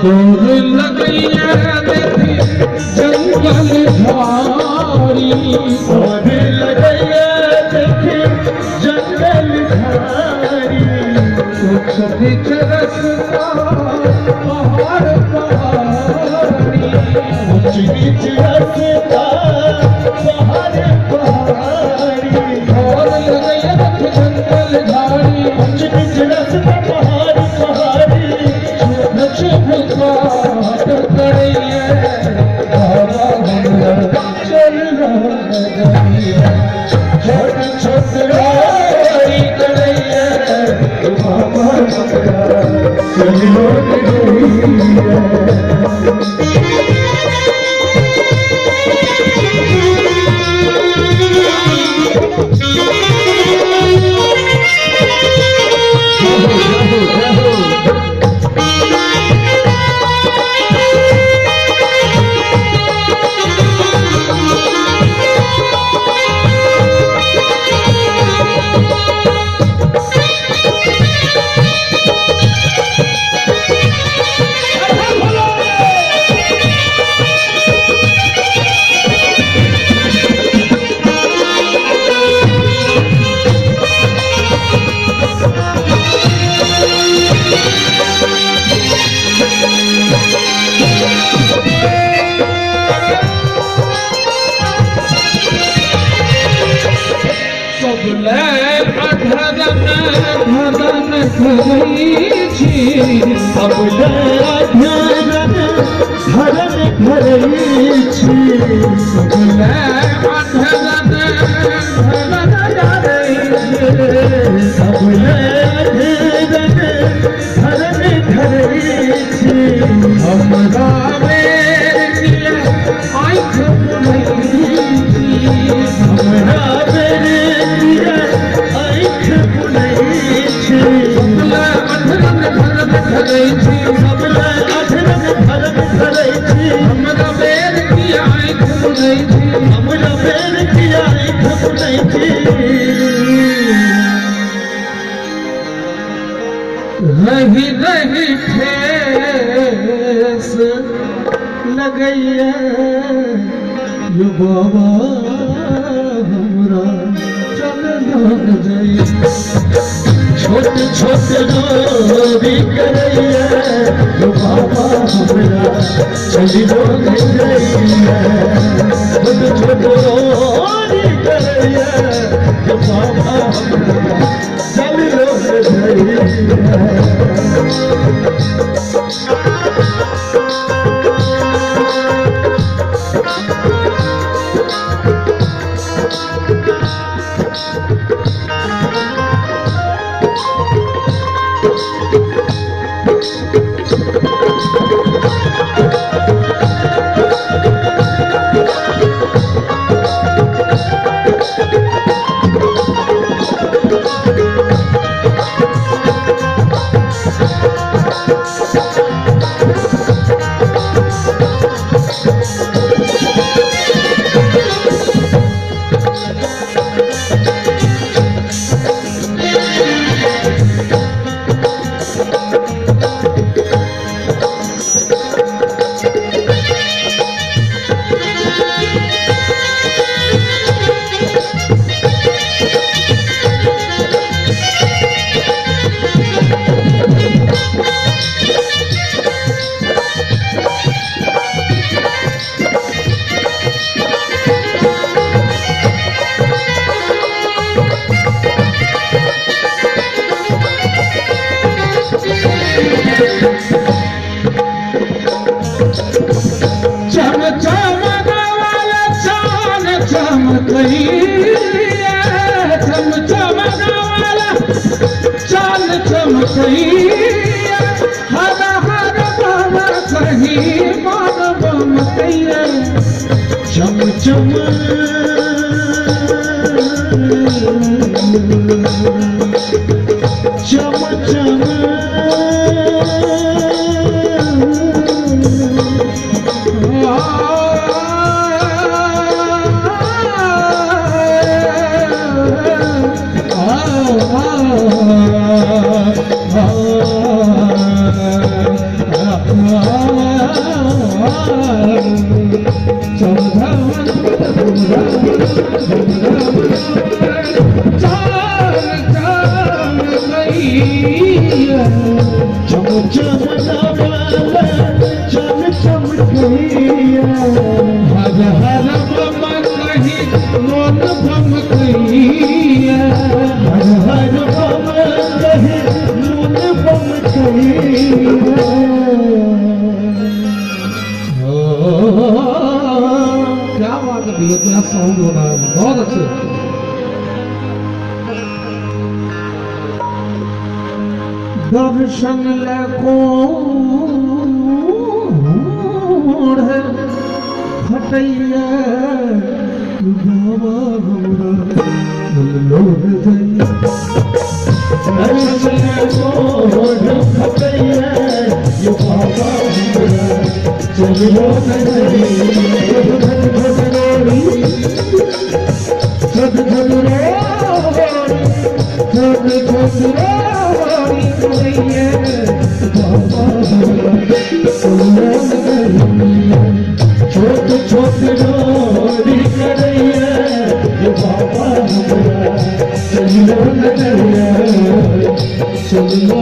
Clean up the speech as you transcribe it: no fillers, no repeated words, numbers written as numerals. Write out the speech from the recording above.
और लगैया देखी जंगल झाड़ी और लगैया देखी जंगल झाड़ी कुछ बीच रस्ता पहाड़ पहाड़ी कुछ बीच रास्ता पहाड़ पहाड़ी और लगैया देखी जंगल झाड़ी कुछ बीच रास्ता पहाड़ पहाड़ी छुप काट कड़ैया बाबा हमरा चल रहा छोट छोट गाड़ी कड़ैया बाबा हमरा चलियो गइया अब धरन धरई छी अब धरन धरई छी हमरा बेरिया आँख हमरा बेरिया आँख बुनई छी सबला अधरन धरन धरई छी हमरा बेर की आँख बुनई छी हमरा बेर की आँख बुनई छी रही रही ठेस लगैया यो बाबा हमरा चल लग जाइए छोट छोट गोरी करैया बाबा हमरा चलियो गइया छोट छोट गोरी करैया बाबा हमरा चलियो गइया हर हर बाबा कहीं बाबा मतैया चम चम चम चम चम चम नवाला चम चम कहिया हर हर बम कही मोन भम कहिया हर हर बम कहे मुन बम कहिया क्या बात है भैया, क्या साउंड हो रहा है, बहुत अच्छे। दर्शन ले कौन है फटैया बाबा हमरा लोग जाइए दर्शन कोड फकैया ये बाबा हमरा चलो छोट छोट डोरी करैया ये बाबा हमरा चलो चलो